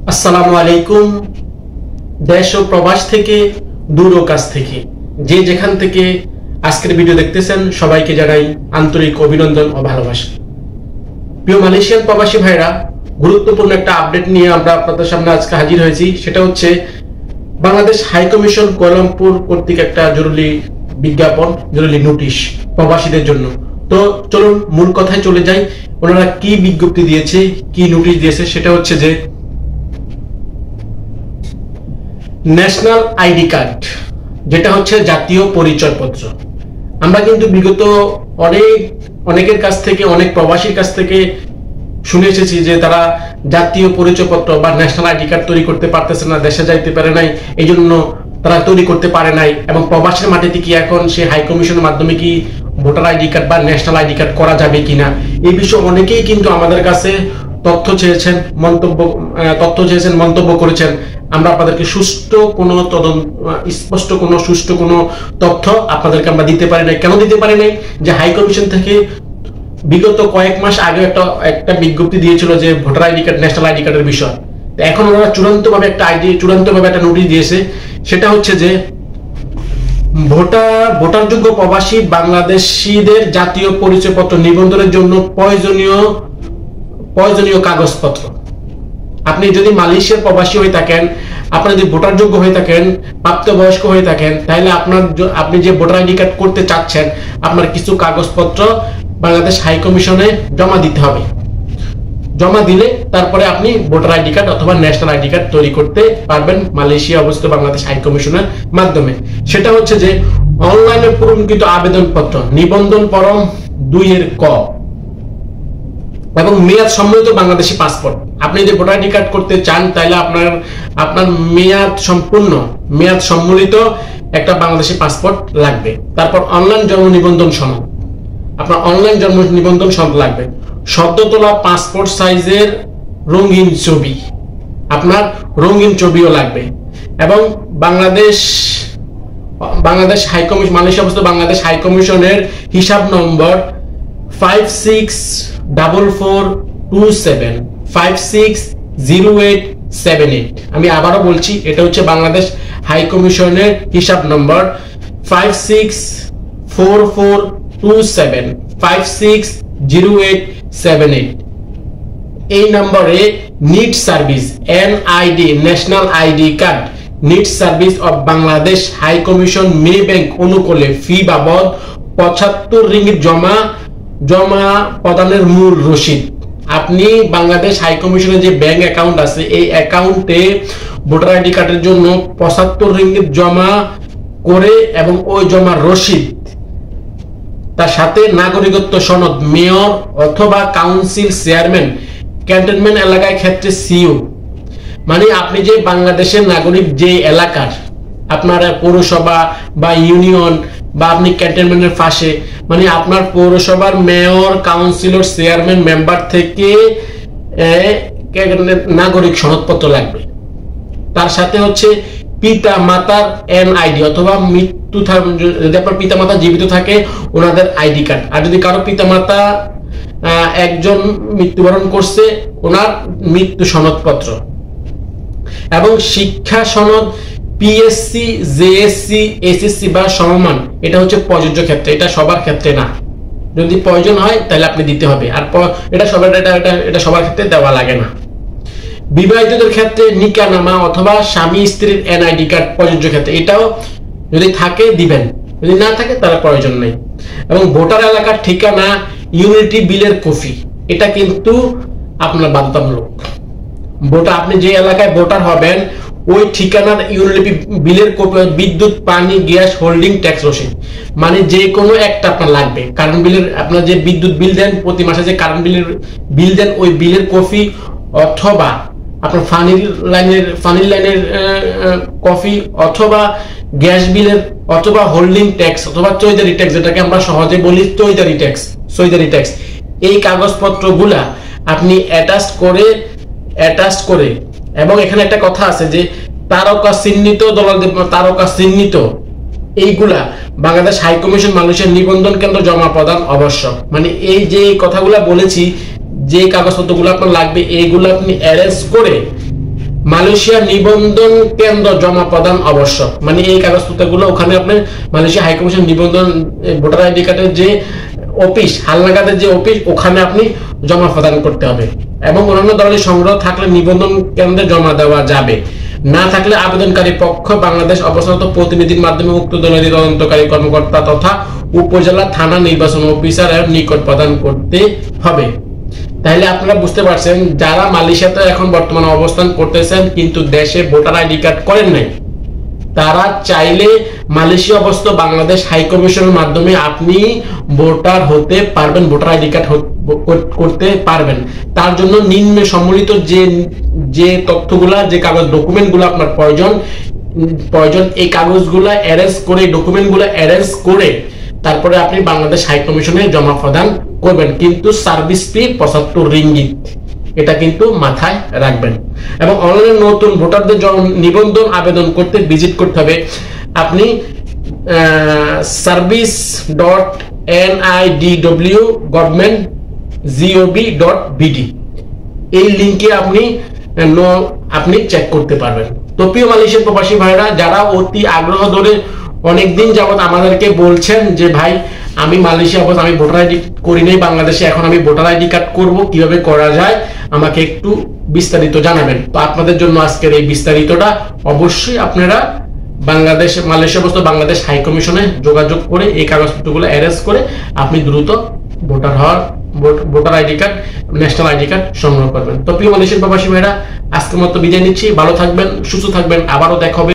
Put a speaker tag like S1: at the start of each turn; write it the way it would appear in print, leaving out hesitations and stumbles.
S1: আসসালামু আলাইকুম। দেশ ও প্রবাস থেকে দূর ও কাছ থেকে যে যেখান থেকে আজকের ভিডিও দেখতেছেন সবাইকে জানাই আন্তরিক অভিনন্দন ও ভালোবাসা। প্রিয় মালয়েশিয়ান প্রবাসী ভাইরা, গুরুত্বপূর্ণ একটা আপডেট নিয়ে আমরা আপনাদের সামনে আজকে হাজির হয়েছি। সেটা হচ্ছে বাংলাদেশ হাই কমিশন কুয়ালালামপুর কর্তৃক একটা জরুরি বিজ্ঞাপন, জরুরি নোটিশ প্রবাসীদের জন্য। তো চলুন মূল কথায় চলে যাই। ওনারা কি বিজ্ঞপ্তি দিয়েছে, কি নোটিশ দিয়েছে, সেটা হচ্ছে যে ন্যাশনাল আইডি কার্ড, যেটা হচ্ছে জাতীয় পরিচয়পত্র। আমরা কিন্তু বিগত অনেকের কাছ থেকে, অনেক প্রবাসীর কাছ থেকে শুনে এসেছি যে তারা জাতীয় পরিচয়পত্র বা ন্যাশনাল আইডি কার্ড তৈরি করতে পারতেছে না, দেশে যাইতে পারে নাই, এই জন্য তারা তৈরি করতে পারে নাই। এবং প্রবাসের মাটিতে কি এখন সে হাই কমিশনের মাধ্যমে কি ভোটার আইডি কার্ড বা ন্যাশনাল আইডি কার্ড করা যাবে কিনা, এই বিষয়ে অনেকেই কিন্তু আমাদের কাছে তথ্য চেয়েছেন, মন্তব্য করেছেন। আমরা আপনাদেরকে সুষ্ঠু কোনো তথ্য আপনাদেরকে আমরা দিতে পারি নাই। কেন দিতে পারি নাই? যে হাই কমিশন থেকে বিগত কয়েক মাস আগে একটা বিজ্ঞপ্তি দিয়েছিল যে voter ID card, national ID কার্ডের বিষয়। এখন ওনারা চূড়ান্তভাবে একটা নোটিশ দিয়েছে। সেটা হচ্ছে যে ভোটারযোগ্য প্রবাসী বাংলাদেশীদের জাতীয় পরিচয়পত্র নিবন্ধনের জন্য প্রয়োজনীয় কাগজপত্র। আপনি যদি মালয়েশিয়ার প্রবাসী হয়ে থাকেন, আপনি যদি ভোটারযোগ্য হয়ে থাকেন, প্রাপ্তবয়স্ক হয়ে থাকেন, তাহলে আপনি যে ভোটার আইডি কার্ড করতে চাচ্ছেন, আপনার কিছু কাগজপত্র বাংলাদেশ হাই কমিশনে জমা দিতে হবে। জমা দিলে তারপরে আপনি ভোটার আইডি কার্ড অথবা ন্যাশনাল আইডি কার্ড তৈরি করতে পারবেন মালয়েশিয়া অবস্থিত বাংলাদেশ হাই কমিশনের মাধ্যমে। সেটা হচ্ছে যে অনলাইনে পূরণকৃত আবেদনপত্র, নিবন্ধন ফরম 2 ক এবং মেয়াদ সম্মিলিত বাংলাদেশি পাসপোর্ট। আপনি যদি ভোটার আইডি কার্ড করতে চান, তাহলে আপনার মেয়াদ সম্মিলিত একটা বাংলাদেশি পাসপোর্ট লাগবে। তারপর অনলাইন জন্ম নিবন্ধন সনদ, আপনার অনলাইন জন্ম নিবন্ধন সনদ লাগবে। সদ্য তোলা পাসপোর্ট সাইজের রঙিন ছবি, আপনার রঙিন ছবিও লাগবে। এবং বাংলাদেশ হাই কমিশন, মালয়েশিয়া অবস্থিত বাংলাদেশ হাই কমিশনের হিসাব নম্বর 564427 560878। আমি আবারও বলছি, এটা হচ্ছে বাংলাদেশ হাই কমিশনের হিসাব নম্বর 564427 560878। এই নম্বরে NID service NID, national ID card, NID service of Bangladesh high commission মে ব্যাংক অনুকূলে ফি বাবদ 75 রিঙ্গিত জমা প্রদানের মূল রসিদ। আপনি বাংলাদেশ হাই কমিশনের যে ব্যাংক অ্যাকাউন্ট আছে, এই অ্যাকাউন্টে ভোটার আইডি কার্ডের জন্য 75 রিঙ্গিত জমা করে এবং ওই জমার রসিদ, তার সাথে নাগরিকত্ব সনদ, মেয়র অথবা কাউন্সিল চেয়ারম্যান, ক্যান্টনমেন্ট এলাকায় ক্ষেত্রে সিইও, মানে আপনি যে বাংলাদেশের নাগরিক যে এলাকার, আপনার পৌরসভা বা ইউনিয়ন বা আপনি ক্যান্টনমেন্টের পাশে, মানে আপনার পৌরসভার মেয়র, কাউন্সিলর, চেয়ারম্যান, মেম্বার থেকে নাগরিক সনদপত্র লাগবে। তার সাথে হচ্ছে পিতা মাতার NID অথবা যদি আপনার পিতা মাতা জীবিত থাকে ওনাদের আইডি কার্ড, আর যদি কারো পিতা মাতা একজন মৃত্যুবরণ করছে, ওনার মৃত্যু সনদপত্র এবং শিক্ষা সনদ PSC, JSC, SSC বা সমমান। এটা হচ্ছে প্রযোজ্য ক্ষেত্রে, এটা সবার ক্ষেত্রে না। যদি প্রয়োজন হয় তাহলে আপনি দিতে হবে, আর এটা সবার ক্ষেত্রে দেওয়া লাগে না। বিবাহিতদের ক্ষেত্রে নিকানামা অথবা স্বামী স্ত্রীর NID কার্ড প্রযোজ্য ক্ষেত্রে, এটাও যদি থাকে দিবেন, যদি না থাকে তার প্রয়োজন নেই। এবং ভোটার এলাকার ঠিকানা, ইউনিটি বিলের কপি, এটা কিন্তু আপনার বাধ্যতামূলক। আপনি যে এলাকায় ভোটার হবেন ওই ঠিকানার ইউনিটি বিলের কপি, বিদ্যুৎ, পানি, গ্যাস, হোল্ডিং ট্যাক্স রসিদ, মানে যে কোনো একটা আপনার লাগবে। কারেন্ট বিলের, আপনার যে বিদ্যুৎ বিল দেন প্রতি মাসে, যে কারেন্ট বিল দেন, ওই বিলের কপি, অথবা আপনার পানির লাইনের কপি, অথবা গ্যাস বিলের, অথবা হোল্ডিং ট্যাক্স, অথবা চৌধুরী ট্যাক্স, যেটাকে আমরা সহজে বলি চৌধুরী ট্যাক্স। এই কাগজপত্রগুলা আপনি অ্যাটাচ করে এবং এখানে একটা কথা আছে যে তারকা চিহ্নিত এইগুলা বাংলাদেশ হাই কমিশন মালয়েশিয়ার নিবন্ধন কেন্দ্র জমা প্রদান আবশ্যক। মানে এই যে কথাগুলা বলেছি, যে কাগজপত্রগুলো আপনার লাগবে, এইগুলো আপনি অ্যারেঞ্জ করে মালয়েশিয়া নিবন্ধন কেন্দ্র জমা প্রদান আবশ্যক। মানে এই কাগজপত্রগুলো ওখানে আপনার মালয়েশিয়া হাই কমিশন নিবন্ধন ভোটার আইডি কার্ডের যে অফিস, হালনাগাদের যে অফিস, ওখানে আপনি জমা প্রদান করতে হবে। এবং অন্যান্য ধরনের সংগ্রহ থাকলে নিবন্ধন কেন্দ্রে জমা দেওয়া যাবে, না থাকলে আবেদনকারী পক্ষ বাংলাদেশ অবস্থানত প্রতিনিধির মাধ্যমে উক্ত দলের তদন্তকারী কর্মকর্তা তথা উপজেলা থানা নির্বাচন অফিসার এর নিকট প্রদান করতে হবে। তাহলে আপনারা বুঝতে পারছেন, যারা মালয়েশিয়াতে এখন বর্তমানে অবস্থান করতেছেন কিন্তু দেশে ভোটার আইডি কার্ড করেন নাই, তারা চাইলে মালয়েশিয়া অবস্থিত বাংলাদেশ হাই কমিশনের মাধ্যমে আপনি ভোটার হতে পারবেন, ভোটার আইডি কার্ড করতে পারবেন। তার জন্য নিম্নে সম্মিলিত যে তথ্যগুলা, যে কাগজ ডকুমেন্টগুলো আপনার প্রয়োজন, এই কাগজগুলা অ্যারেঞ্জ করে, ডকুমেন্টগুলো অ্যারেঞ্জ করে তারপরে আপনি বাংলাদেশ হাই কমিশনে জমা প্রদান করবেন। কিন্তু সার্ভিস ফি 75 রিঙ্গিত, এটা কিন্তু মাথায় রাখবেন। এবং অনলাইনে নতুন ভোটারদের নিবন্ধন আবেদন করতে ভিজিট করতে হবে আপনি service.nidw.government.gov.bd, এই লিংকে আপনি চেক করতে পারবেন। তো প্রিয় মালয়েশিয়ার প্রবাসী ভাইরা, যারা অতি আগ্রহ ধরে অনেকদিন যাবত আমাদেরকে বলছেন যে ভাই আমি মালয়েশিয়া অবস্থা, আমি ভোটার আইডি করি নাই বাংলাদেশে, এখন আমি ভোটার আইডি কার্ড করব, কিভাবে করা যায় আমাকে একটু বিস্তারিত জানাবেন। তো আপনাদের জন্য আজকের এই বিস্তারিতটা অবশ্যই আপনারা মালয়েশিয়া অবস্থিত বাংলাদেশ হাই কমিশনে যোগাযোগ করে এই কাগজপত্রগুলো অ্যারেঞ্জ করে আপনি দ্রুত voter ID card, national ID card সংগ্রহ করবেন। তো প্রিয় মালয়েশিয়ার প্রবাসী ভাইরা, আজকের মতো বিদায় নিচ্ছি। ভালো থাকবেন, সুস্থ থাকবেন, আবারও দেখা হবে।